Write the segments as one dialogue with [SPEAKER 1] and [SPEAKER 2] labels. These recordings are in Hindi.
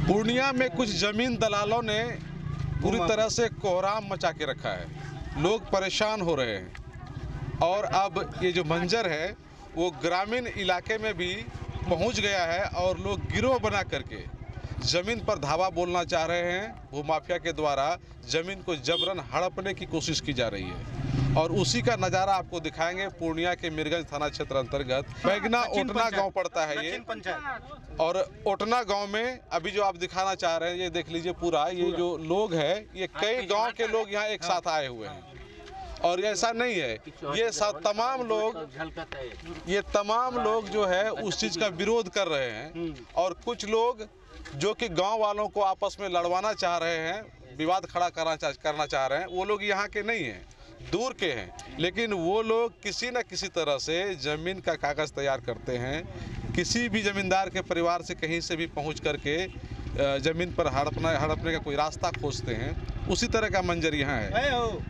[SPEAKER 1] पूर्णिया में कुछ ज़मीन दलालों ने पूरी तरह से कोहराम मचा के रखा है। लोग परेशान हो रहे हैं और अब ये जो मंजर है वो ग्रामीण इलाके में भी पहुंच गया है और लोग गिरोह बना करके ज़मीन पर धावा बोलना चाह रहे हैं। भूमाफिया के द्वारा ज़मीन को जबरन हड़पने की कोशिश की जा रही है और उसी का नज़ारा आपको दिखाएंगे। पूर्णिया के मीरगंज थाना क्षेत्र अंतर्गत बैगना ओटना गांव पड़ता है ये, और ओटना गांव में अभी जो आप दिखाना चाह रहे हैं ये देख लीजिए। पूरा ये जो लोग हैं ये कई गांव के लोग यहाँ एक साथ आए हुए हैं और ऐसा नहीं है, ये सब तमाम लोग जो है उस चीज़ का विरोध कर रहे हैं और कुछ लोग जो कि गांव वालों को आपस में लड़वाना चाह रहे हैं, विवाद खड़ा करना चाह रहे हैं, वो लोग यहाँ के नहीं हैं, दूर के हैं, लेकिन वो लोग किसी न किसी तरह से ज़मीन का कागज़ तैयार करते हैं। किसी भी ज़मींदार के परिवार से कहीं से भी पहुंच करके ज़मीन पर हड़पने का कोई रास्ता खोजते हैं। उसी तरह का मंजर यहाँ है।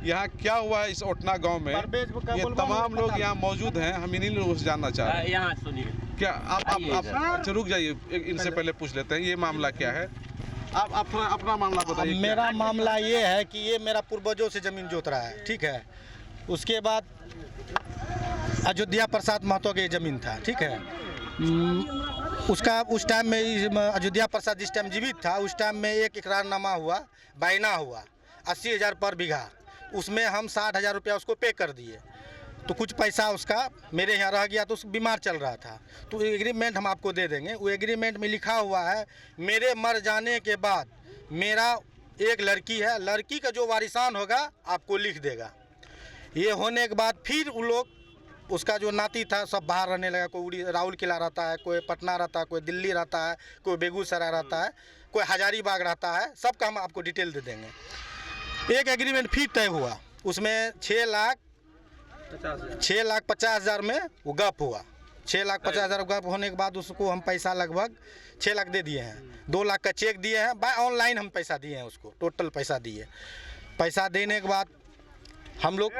[SPEAKER 1] यहाँ क्या हुआ है इस ओटना गांव में, ये तमाम लोग यहाँ मौजूद हैं। हम इन्हीं लोगों से जानना चाह रहे हैं।
[SPEAKER 2] यहाँ सुनिए,
[SPEAKER 1] क्या आप रुक जाइए, इनसे पहले पूछ लेते हैं ये मामला क्या है। आप थोड़ा अपना मामला बताइए।
[SPEAKER 3] मेरा मामला ये है कि ये मेरा पूर्वजों से ज़मीन जोत रहा है, ठीक है। उसके बाद अयोध्या प्रसाद महतो की ज़मीन था, ठीक है। उसका उस टाइम में अयोध्या प्रसाद जिस टाइम जीवित था उस टाइम में एक इकरारनामा हुआ, बायना हुआ 80,000 पर बीघा। उसमें हम 60,000 रुपया उसको पे कर दिए, तो कुछ पैसा उसका मेरे यहाँ रह गया, तो उस बीमार चल रहा था, तो एग्रीमेंट हम आपको दे देंगे। वो एग्रीमेंट में लिखा हुआ है मेरे मर जाने के बाद मेरा एक लड़की है, लड़की का जो वारिसान होगा आपको लिख देगा। ये होने के बाद फिर वो लोग, उसका जो नाती था सब बाहर रहने लगा। कोई राउल किला रहता है, कोई पटना रहता है, कोई दिल्ली रहता है, कोई बेगूसराय रहता है, कोई हजारीबाग रहता है, सबका हम आपको डिटेल दे देंगे। एक एग्रीमेंट फिर तय हुआ, उसमें 6,50,000 में वो गप हुआ। 6,50,000 गप होने के बाद उसको हम पैसा लगभग 6 लाख दे दिए हैं। 2 लाख का चेक दिए हैं, बाय ऑनलाइन हम पैसा दिए हैं उसको, टोटल पैसा दिए। पैसा देने के बाद हम लोग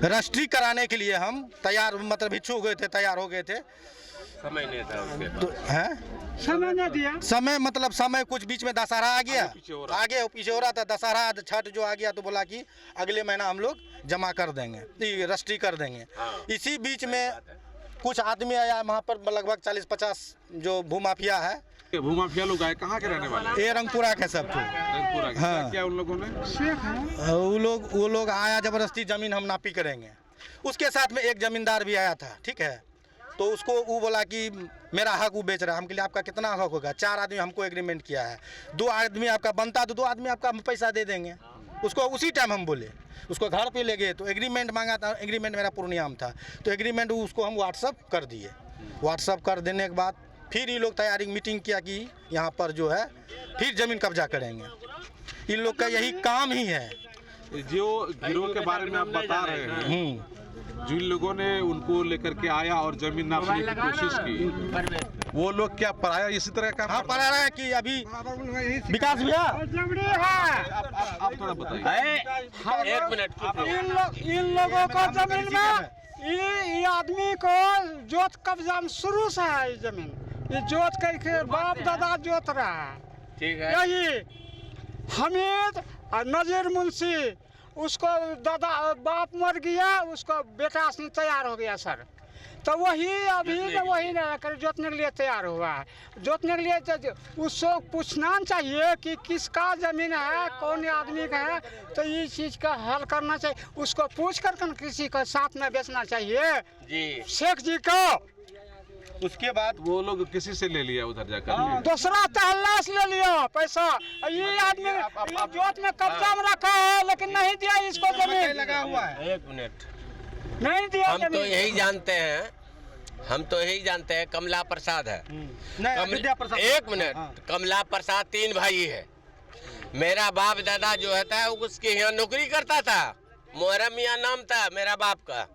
[SPEAKER 3] रजिस्ट्री कराने के लिए हम तैयार, मतलब इच्छुक गए थे, तैयार हो गए थे।
[SPEAKER 2] समय नहीं था उसके
[SPEAKER 3] तो है
[SPEAKER 4] समय नहीं दिया,
[SPEAKER 3] समय मतलब समय कुछ बीच में दशहरा आ गया, आगे पीछे हो रहा था। दशहरा छठ जो आ गया तो बोला कि अगले महीना हम लोग जमा कर देंगे, रजिस्ट्री कर देंगे। इसी बीच में कुछ आदमी आया वहाँ पर, लगभग 40-50 जो भूमाफिया है।
[SPEAKER 1] भूमाफिया लोग आए, कहाँ के रहने वाले?
[SPEAKER 3] ये रंगपुरा के सब थे।
[SPEAKER 1] रंगपुरा के?
[SPEAKER 3] हाँ।
[SPEAKER 1] क्या उन लोगों ने?
[SPEAKER 3] वो लोग आया जबरदस्ती ज़मीन हम नापी करेंगे। उसके साथ में एक ज़मींदार भी आया था, ठीक है। तो उसको वो बोला कि मेरा हक वो बेच रहा है। हम के लिए आपका कितना हक होगा? 4 आदमी हमको एग्रीमेंट किया है, 2 आदमी आपका बनता तो 2 आदमी आपका हम पैसा दे देंगे। उसको उसी टाइम हम बोले, उसको घर पे ले गए तो एग्रीमेंट मांगा था। एग्रीमेंट मेरा पूर्णिया में था, तो एग्रीमेंट उसको हम व्हाट्सअप कर दिए। व्हाट्सअप कर देने के बाद फिर ये लोग तैयारी मीटिंग किया कि यहाँ पर जो है फिर ज़मीन कब्जा करेंगे। इन लोग का यही काम ही है।
[SPEAKER 1] जो गिरोह के बारे में आप बता रहे हैं, जिन लोगों ने उनको लेकर के आया और जमीन नापने की कोशिश की, वो लोग क्या पराया इसी तरह का?
[SPEAKER 3] हाँ, पढ़ा रहा है कि अभी विकास भैया
[SPEAKER 1] आप थोड़ा बताइए।
[SPEAKER 2] एक मिनट,
[SPEAKER 4] इन लोगों को जमीन में ये आदमी को जोत कब्जा में शुरू से है। जमीन ये जोत के बाप दादा जोत रहा है,
[SPEAKER 2] ठीक है।
[SPEAKER 4] यही हमीद और नजीर मुंशी, उसको दादा बाप मर गया, उसको बेटा तैयार हो गया सर, तो वही अभी वही ना कर जोतने के लिए तैयार हुआ है। जोतने के लिए तो उसको पूछना चाहिए कि किसका ज़मीन है, कौन आदमी का है, तो ये चीज़ का हल करना चाहिए। उसको पूछ कर किसी को साथ में बेचना चाहिए
[SPEAKER 2] जी,
[SPEAKER 4] शेख जी को।
[SPEAKER 3] उसके बाद
[SPEAKER 1] वो लोग किसी से ले लिया उधर जाकर?
[SPEAKER 4] दूसरा तहल्ला से ले लिया पैसा। ये आदमी जोत में कब्जा में रखा है लेकिन नहीं दिया इसको जमीन।
[SPEAKER 3] लगा हुआ है।
[SPEAKER 2] एक मिनट,
[SPEAKER 4] नहीं दिया
[SPEAKER 2] हम तो यही जानते हैं, कमला प्रसाद है। एक मिनट, कमला प्रसाद 3 भाई है। मेरा बाप दादा जो है उसके यहाँ नौकरी करता था, मोहर्रम मियाँ नाम था मेरा बाप का,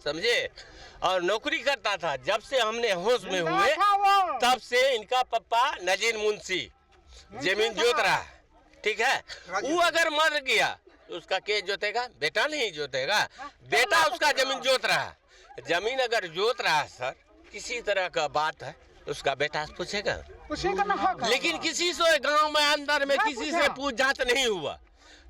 [SPEAKER 2] समझे, और नौकरी करता था। जब से हमने होश में हुए तब से इनका पप्पा नजीर मुंशी जमीन जोत रहा है, ठीक है। वो अगर मर गया तो उसका केस जोतेगा, बेटा नहीं जोतेगा, बेटा उसका जमीन जोत रहा है। जमीन अगर जोत रहा है सर, किसी तरह का बात है उसका बेटा पूछेगा,
[SPEAKER 4] उसी का ना हक है।
[SPEAKER 2] लेकिन किसी से गांव में अंदर में किसी से पूछ जांच नहीं हुआ।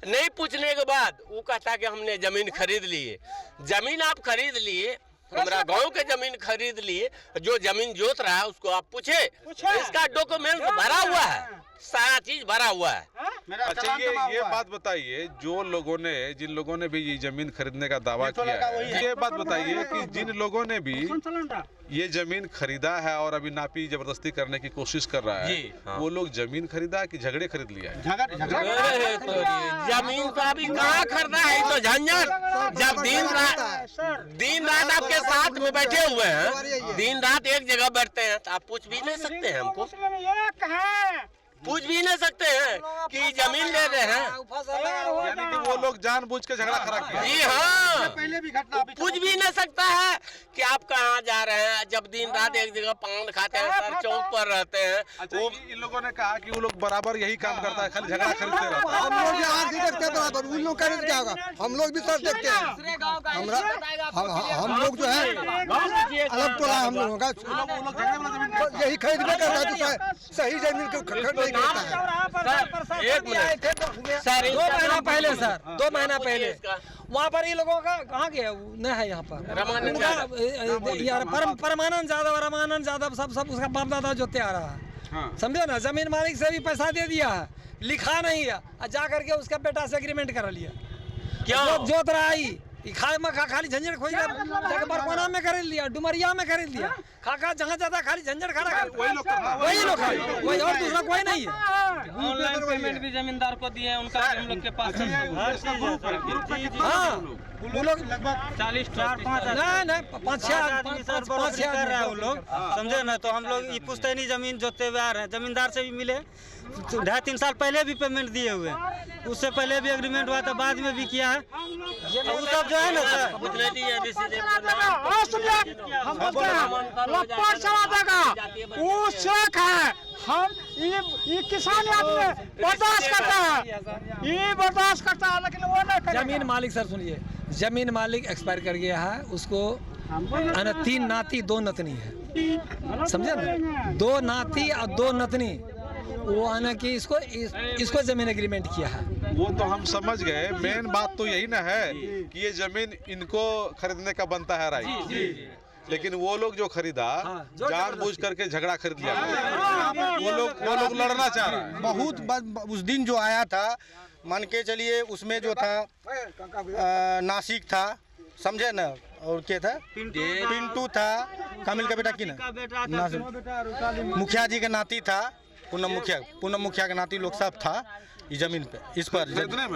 [SPEAKER 2] नहीं पूछने के बाद वो कहता कि हमने जमीन खरीद लिए। जमीन आप खरीद लिए, हमारा गांव के जमीन खरीद लिए, जो जमीन जोत रहा है उसको आप पूछे, इसका डॉक्यूमेंट भरा हुआ है, सारा चीज भरा हुआ है।
[SPEAKER 1] अच्छा ये बात बताइए, जो लोगों ने जिन लोगों ने भी ये जमीन खरीदने का दावा किया है, ये बात बताइए कि जिन लोगों ने भी ये जमीन खरीदा है और अभी नापी जबरदस्ती करने की कोशिश कर रहा है,
[SPEAKER 2] हाँ।
[SPEAKER 1] वो लोग जमीन खरीदा कि झगड़े खरीद लिया है?
[SPEAKER 2] जमीन तो अभी कहाँ खरीदा है, तो झंझट। जब दिन रात आपके साथ में बैठे हुए हैं, दिन रात एक जगह बैठते हैं, तो आप पूछ भी नहीं सकते हैं हमको, पूछ भी नहीं सकते हैं कि जमीन ले रहे हैं।
[SPEAKER 1] यानी कि वो लोग जानबूझ के झगड़ा खड़ा किया।
[SPEAKER 2] जी हाँ,
[SPEAKER 3] पहले भी घटना
[SPEAKER 2] पूछ भी नहीं सकता है कि आप कहाँ जा रहे हैं। जब दिन रात एक जगह पान खाते हैं, सर चौक पर रहते हैं।
[SPEAKER 1] अच्छा, इन लोगों ने कहा कि वो लोग बराबर यही काम करता है, खाली झगड़ा खरीदते रहते हैं।
[SPEAKER 5] हम लोग यहाँ भी देखते हैं बराबर, उन लोग करें क्या होगा, हम लोग भी सर देखते हैं। हम लोग जो है अलग टोला हम लोगों का, यही खरीदने करता है, सही जमीन को खरीद नहीं करता है।
[SPEAKER 2] एक मिनट सर,
[SPEAKER 6] 2 महीना पहले सर, 2 महीना पहले वहाँ पर ये लोगों का कहाँ गया, नहीं है यहाँ पर
[SPEAKER 2] रामानंद
[SPEAKER 6] यार परमानंद यादव सब उसका बाप दादा जोते आ रहा है, समझे ना। जमीन मालिक से भी पैसा दे दिया है, लिखा नहीं है, जा करके उसका बेटा से एग्रीमेंट करा लिया।
[SPEAKER 2] क्या
[SPEAKER 6] जोत रहा है खाली झंझट खोज जाकर बरकोना में खरीद लिया, डुमरिया में खरीद लिया, खाका जहाँ जाता खाली झंझट खड़ा कर, वही लोग वही, और दूसरा कोई नहीं है।
[SPEAKER 7] ऑनलाइन पेमेंट भी जमींदार को दिए हैं, उनका भी हम लोग के पास
[SPEAKER 6] हाँ वो लोग
[SPEAKER 7] 40
[SPEAKER 6] नहीं 5-6
[SPEAKER 7] कर रहा है वो लोग, समझे ना। तो हम लोग ये पुश्तैनी जमीन जोते हुए आ रहे हैं, जमींदार से भी मिले, 2.5-3 साल पहले भी पेमेंट दिए हुए, उससे पहले भी एग्रीमेंट हुआ था, बाद में भी किया है। तो वो सब जो है ना सर,
[SPEAKER 4] वो शेख है, हम ये किसान आदमी बर्दाश्त करता है, ये बर्दाश्त करता है, लेकिन वो नहीं करेगा।
[SPEAKER 6] जमीन मालिक सर सुनिए, जमीन मालिक एक्सपायर कर गया है, उसको 3 नाती 2 नतनी है, समझे ना। 2 नाती और 2 नतनी, वो आना कि इसको जमीन एग्रीमेंट किया है।
[SPEAKER 1] वो तो हम समझ गए, मेन बात तो यही ना है कि ये जमीन इनको खरीदने का बनता है राइट, लेकिन वो लोग जो खरीदा जानबूझ करके झगड़ा खरीद लिया, वो लोग लड़ना चाह रहे हैं।
[SPEAKER 3] बहुत उस दिन जो आया था, मान के चलिए उसमें जो था नासिक था, समझे ना, और क्या था, पिंटू था, कामिल का बेटा की ना, मुखिया जी का नाती था, पूनम मुखिया का नाती लोग सब था इस जमीन पे, इस पर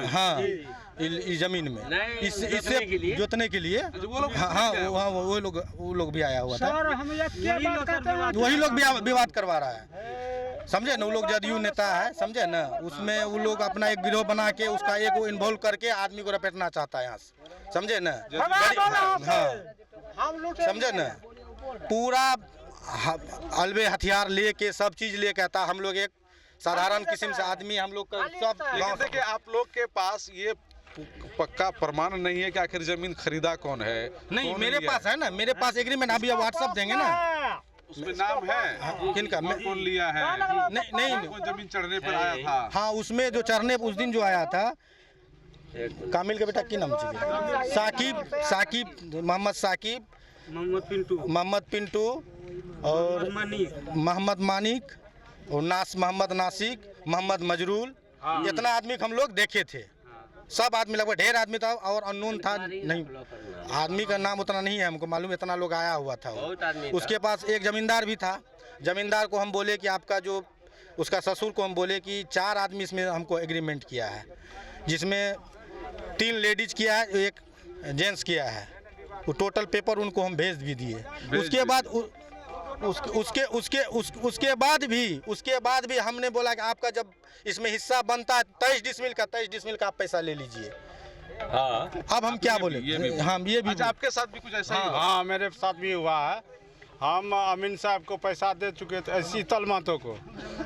[SPEAKER 3] हाँ इस जमीन में इससे जोतने के लिए हाँ वो लोग भी आया हुआ था, वही लोग विवाद करवा रहा है, समझे ना। वो लोग जदयू नेता है, समझे ना, उसमें वो लोग अपना एक गिरोह बना के उसका एक वो इन्वॉल्व करके आदमी को रपेटना चाहता है यहाँ से, समझे ना। हाँ समझे ना, पूरा अलबे हथियार लेके सब चीज लेके आता। हम लोग एक साधारण किस्म से आदमी, हम लोग का सब गाँव
[SPEAKER 1] देखिए आप लोग के पास ये पक्का प्रमाण नहीं है कि आखिर जमीन खरीदा कौन है।
[SPEAKER 3] नहीं मेरे पास है ना, मेरे पास एग्रीमेंट अभी व्हाट्सएप देंगे ना,
[SPEAKER 1] उसमें नाम है
[SPEAKER 3] किनका,
[SPEAKER 1] कौन लिया है,
[SPEAKER 3] नहीं
[SPEAKER 1] कौन जमीन चढ़ने पर आया था।
[SPEAKER 3] हाँ उसमें जो चढ़ने उस दिन जो आया था, कामिल के बेटा की नाम चाहिए, साकिब मोहम्मद पिंटू और मोहम्मद मानिक और मोहम्मद नासिक, मोहम्मद मजरूल, इतना आदमी हम लोग देखे थे। सब आदमी लगभग ढेर आदमी था और अननोन था, नहीं आदमी का नाम उतना नहीं है हमको मालूम, इतना लोग आया हुआ था। उसके पास एक जमींदार भी था, जमींदार को हम बोले कि आपका जो उसका ससुर को हम बोले कि 4 आदमी इसमें हमको एग्रीमेंट किया है, जिसमें 3 लेडीज किया है, 1 जेंट्स किया है। वो टोटल पेपर उनको हम भेज भी दिए। उसके बाद उसके बाद भी हमने बोला कि आपका जब इसमें हिस्सा बनता है 23 डिसमिल का आप पैसा ले लीजिए। अब हम क्या बोले, हाँ ये भी।
[SPEAKER 1] अच्छा आपके साथ भी कुछ ऐसा ही हुआ?
[SPEAKER 8] हाँ मेरे साथ भी हुआ है। हम अमीन साहब को पैसा दे चुके थे, शीतल महतो को,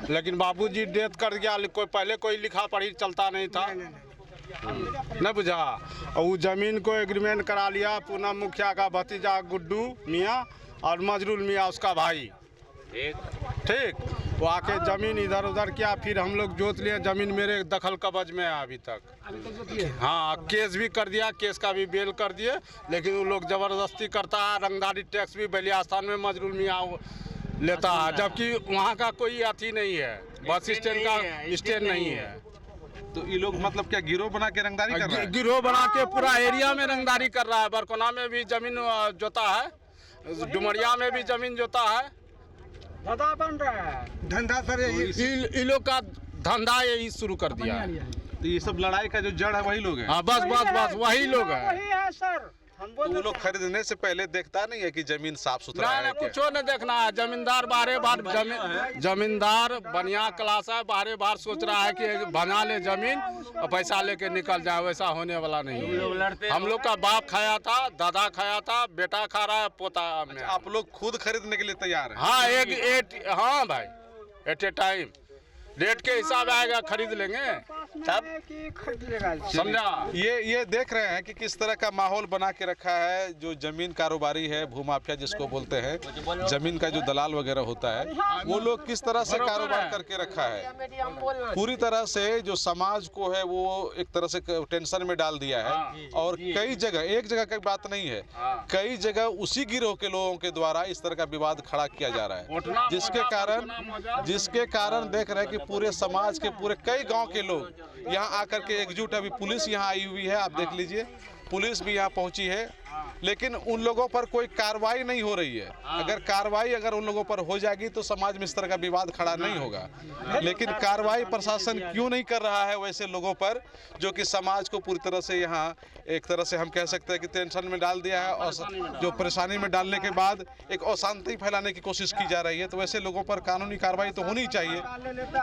[SPEAKER 8] लेकिन बाबूजी डेथ कर गया, पहले लिखा पढ़ी चलता नहीं था, नहीं बुझा। और वो जमीन को एग्रीमेंट करा लिया पूनम मुखिया का भतीजा गुड्डू मियाँ और मजरूल मियाँ उसका भाई, ठीक। वो आके ज़मीन इधर उधर किया, फिर हम लोग जोत लिए, ज़मीन मेरे दखल कब्ज में है अभी तक। हाँ, केस भी कर दिया, केस का भी बेल कर दिए, लेकिन वो लोग ज़बरदस्ती करता है। रंगदारी टैक्स भी बलिया स्थान में मजरूल मियाँ लेता है, जबकि वहाँ का कोई अथी नहीं है, बस स्टैंड का स्टैंड नहीं है।
[SPEAKER 1] तो ये लोग मतलब क्या गिरोह बना के रंगदारी कर रहा है?
[SPEAKER 8] गिरोह बना के पूरा एरिया में रंगदारी कर रहा है। बरकोना में भी ज़मीन जोता है, डुमरिया में भी ज़मीन जोता है।
[SPEAKER 4] धंधा बन रहा है,
[SPEAKER 5] धंधा सर
[SPEAKER 8] इन लोग का धंधा यही शुरू कर दिया है।
[SPEAKER 1] तो ये सब लड़ाई का जो जड़ है वही लोग हैं।
[SPEAKER 8] हाँ, बस वही लोग हैं।
[SPEAKER 4] वही है सर।
[SPEAKER 1] तो वो लोग खरीदने से पहले देखता नहीं है कि जमीन साफ सुथरा है
[SPEAKER 8] ना,
[SPEAKER 1] क्या?
[SPEAKER 8] कुछ नहीं देखना है। जमींदार बारे बार जमींदार बढ़िया क्लास है, बारे बार सोच रहा है कि बना ले जमीन और पैसा लेके निकल जाए, वैसा होने वाला नहीं है। हम लोग का बाप खाया था, दादा खाया था, बेटा खा रहा है, पोता में।
[SPEAKER 1] आप लोग खुद खरीदने के लिए तैयार हैं?
[SPEAKER 8] हाँ, हाँ भाई, एट ए टाइम रेट के हिसाब आएगा, खरीद लेंगे तब, समझा।
[SPEAKER 1] ये देख रहे हैं कि किस तरह का माहौल बना के रखा है। जो जमीन कारोबारी है, भूमाफिया जिसको बोलते हैं, जमीन का जो दलाल वगैरह होता है, वो लोग किस तरह से कारोबार करके रखा है। पूरी तरह से जो समाज को है वो एक तरह से टेंशन में डाल दिया है। और कई जगह, एक जगह की बात नहीं है, कई जगह उसी गिरोह के लोगों के द्वारा इस तरह का विवाद खड़ा किया जा रहा है, जिसके कारण देख रहे हैं कि पूरे समाज के पूरे कई गांव के लोग यहाँ आकर के एकजुट। अभी पुलिस यहाँ आई हुई है, आप देख लीजिए, पुलिस भी यहाँ पहुंची है, लेकिन उन लोगों पर कोई कार्रवाई नहीं हो रही है। अगर कार्रवाई उन लोगों पर हो जाएगी तो समाज में इस तरह का विवाद खड़ा नहीं होगा। लेकिन कार्रवाई प्रशासन क्यों नहीं कर रहा है वैसे लोगों पर, जो कि समाज को पूरी तरह से यहाँ एक तरह से हम कह सकते हैं कि टेंशन में डाल दिया है, और जो परेशानी में डालने के बाद एक अशांति फैलाने की कोशिश की जा रही है। तो वैसे लोगों पर कानूनी कार्रवाई तो होनी चाहिए,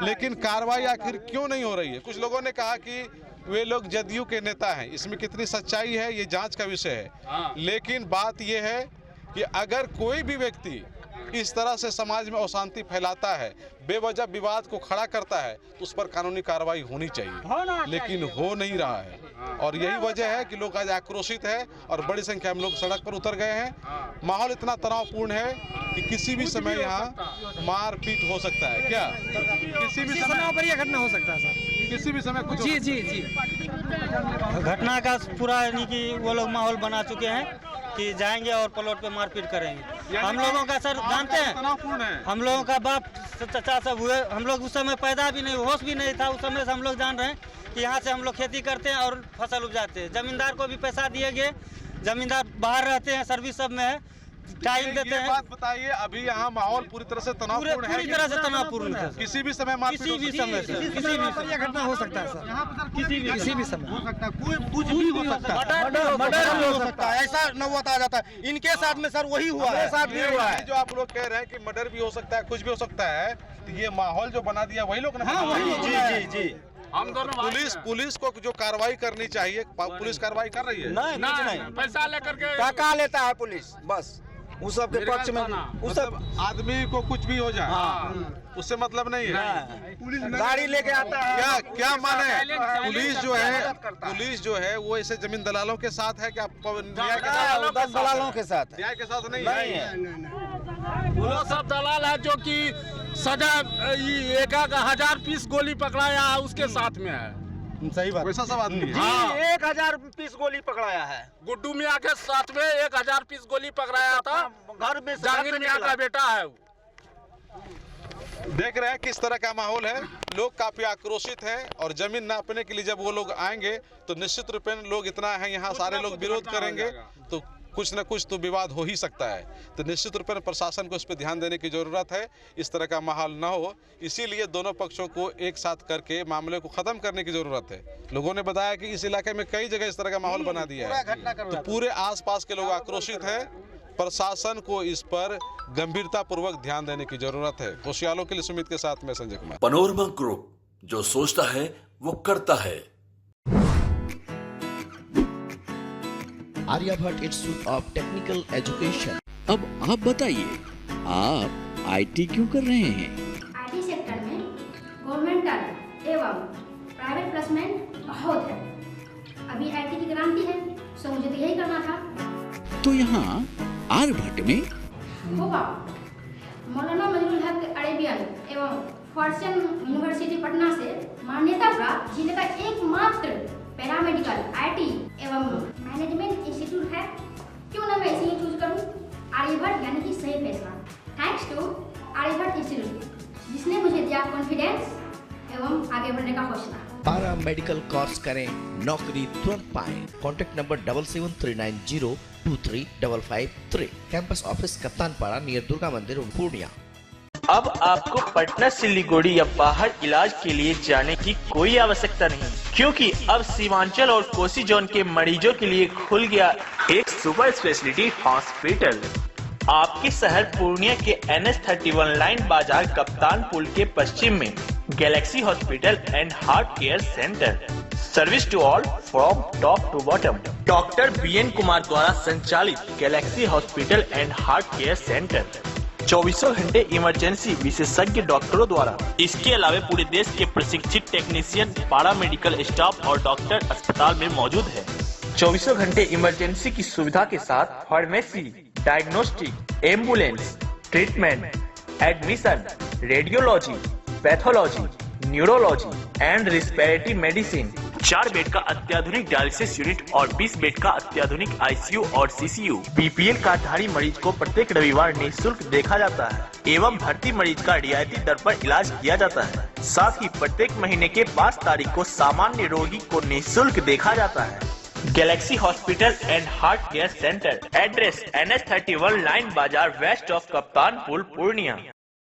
[SPEAKER 1] लेकिन कार्रवाई आखिर क्यों नहीं हो रही है? कुछ लोगों ने कहा कि वे लोग जदयू के नेता हैं। इसमें कितनी सच्चाई है ये जांच का विषय है। लेकिन बात यह है कि अगर कोई भी व्यक्ति इस तरह से समाज में अशांति फैलाता है, बेवजह विवाद को खड़ा करता है, तो उस पर कानूनी कार्रवाई होनी चाहिए, लेकिन हो नहीं रहा है। और यही वजह है कि लोग आज आक्रोशित है और बड़ी संख्या में लोग सड़क पर उतर गए हैं। माहौल इतना तनावपूर्ण है कि किसी भी समय यहाँ मारपीट हो सकता है। क्या किसी भी समय
[SPEAKER 6] पर यह घटना हो सकता है सर?
[SPEAKER 1] किसी भी समय कुछ?
[SPEAKER 6] जी
[SPEAKER 7] घटना का पूरा यानी कि वो लोग माहौल बना चुके हैं कि जाएंगे और प्लॉट पे मारपीट करेंगे। हम लोगों का सर जानते हैं, हम लोगों का बाप चाचा सब हुए, हम लोग उस समय पैदा भी नहीं, होश भी नहीं था उस समय से। हम लोग जान रहे हैं कि यहाँ से हम लोग खेती करते हैं और फसल उपजाते हैं। जमींदार को भी पैसा दिए गए, जमींदार बाहर रहते हैं, सर्विस सब में है, टाइम देते हैं।
[SPEAKER 1] बात बताइए, अभी यहाँ माहौल पूरी तरह से तनावपूर्ण है?
[SPEAKER 7] पूरी तरह से तनावपूर्ण है।
[SPEAKER 1] किसी भी समय मारपीट,
[SPEAKER 7] किसी भी समय से, किसी भी समय
[SPEAKER 6] यह घटना हो सकता है सर, किसी भी समय
[SPEAKER 5] हो सकता है, कुछ भी हो सकता है, मर्डर भी हो सकता है। ऐसा नौबत आ जाता है। इनके साथ में सर वही हुआ है, साथ भी हुआ है।
[SPEAKER 1] जो आप लोग कह रहे हैं कि मर्डर भी हो सकता है, कुछ भी हो सकता है, तो ये माहौल जो बना दिया वही लोग ना?
[SPEAKER 5] जी।
[SPEAKER 8] हम दोनों
[SPEAKER 1] पुलिस को जो कार्रवाई करनी चाहिए, पुलिस कार्रवाई कर रही है?
[SPEAKER 5] नहीं,
[SPEAKER 8] पैसा लेकर के
[SPEAKER 5] टका लेता है पुलिस, बस उस सब के पक्ष में। उस सब
[SPEAKER 1] आदमी को कुछ भी हो जाए, उससे मतलब नहीं है।
[SPEAKER 5] गाड़ी लेके आता है।
[SPEAKER 1] क्या माने? पुलिस जो है वो ऐसे जमीन दलालों के साथ है क्या? न्याय के साथ?
[SPEAKER 5] 10 दलालों के साथ,
[SPEAKER 1] न्याय के साथ नहीं है।
[SPEAKER 8] वो सब दलाल है जो कि सजा 1000 पीस गोली पकड़ाया है, उसके साथ में है।
[SPEAKER 5] सही बात,
[SPEAKER 1] वैसा सब आदमी है।
[SPEAKER 5] हाँ, 1000 पीस गोली पकड़ाया है।
[SPEAKER 8] गुड्डू मियाँ के साथ में 1000 पीस गोली पकड़ाया था,
[SPEAKER 5] घर में
[SPEAKER 8] जहांगीर मियाँ का बेटा है वो।
[SPEAKER 1] देख रहे हैं किस तरह का माहौल है। लोग काफी आक्रोशित हैं और जमीन नापने के लिए जब वो लोग आएंगे तो निश्चित रूप में लोग इतना है यहाँ सारे लोग विरोध करेंगे, तो कुछ न कुछ तो विवाद हो ही सकता है। तो निश्चित रूप में प्रशासन को इस पर ध्यान देने की ज़रूरत है, इस तरह का माहौल न हो। इसीलिए दोनों पक्षों को एक साथ करके मामले को ख़त्म करने की ज़रूरत है। लोगों ने बताया कि इस इलाके में कई जगह इस तरह का माहौल बना दिया है, तो पूरे आसपास के लोग आक्रोशित हैं। प्रशासन को इस पर गंभीरतापूर्वक ध्यान देने की ज़रूरत है। होशियारों के लिए सुमित के साथ में संजय कुमार।
[SPEAKER 9] पनोरमा ग्रुप, जो सोचता है वो करता है।
[SPEAKER 10] Aryabhatta Institute of Technical Education.
[SPEAKER 11] अब आप बताइए, आप आईटी क्यों कर रहे हैं?
[SPEAKER 12] आईटी सेक्टर में गवर्नमेंटल एवं प्राइवेट प्लेसमेंट बहुत है। अभी आईटी की क्रांति है, सो मुझे तो यही करना था।
[SPEAKER 11] तो यहाँ आर्यभट्ट में
[SPEAKER 12] भोपाल, मौलाना मजरूल हक अरेबियन एवं फॉर्च्यून यूनिवर्सिटी पटना से मान्यता प्राप्त जिले का एकमात्र पैरामेडिकल आईटी एवं मैनेजमेंट इंस्टीट्यूट है। क्यों ना मैं इसे ही चूज करूं? आर्यभट्ट यानी कि सही फैसला। थैंक्स टू आर्यभट्ट इंस्टीट्यूट जिसने मुझे दिया कॉन्फिडेंस एवं आगे बढ़ने का हौसला।
[SPEAKER 10] पारा मेडिकल कोर्स करें, नौकरी तुरंत पाएं। Contact number 7739023553। Campus office Kaptanpara near Durga मंदिर पूर्णिया।
[SPEAKER 13] अब आपको पटना सिलीगुड़ी या बाहर इलाज के लिए जाने की कोई आवश्यकता नहीं, क्योंकि अब सीमांचल और कोसी जोन के मरीजों के लिए खुल गया एक सुपर स्पेशलिटी हॉस्पिटल। आपके शहर पूर्णिया के NH31 लाइन बाजार कप्तान पुल के पश्चिम में Galaxy Hospital and Heart Care Centre. Service to all from top to bottom. Doctor BN Kumar द्वारा संचालित Galaxy Hospital and Heart Care Centre 24 घंटे इमरजेंसी विशेषज्ञ डॉक्टरों द्वारा। इसके अलावा पूरे देश के प्रशिक्षित टेक्नीशियन, पारा मेडिकल स्टाफ और डॉक्टर अस्पताल में मौजूद है। 24 घंटे इमरजेंसी की सुविधा के साथ pharmacy, diagnostic, ambulance, treatment, admission, radiology, pathology, neurology and respiratory medicine. 4 bed का अत्याधुनिक डायलिसिस यूनिट और 20 बेड का अत्याधुनिक ICU और CCU। BPL कार्डधारी मरीज को प्रत्येक रविवार निःशुल्क देखा जाता है एवं भर्ती मरीज का रियायती दर पर इलाज किया जाता है। साथ ही प्रत्येक महीने के 5 तारीख को सामान्य रोगी को निःशुल्क देखा जाता है। Galaxy Hospital and Heart Care centre. Address NH31 line बाजार वेस्ट ऑफ कप्तान पुल पूर्णिया।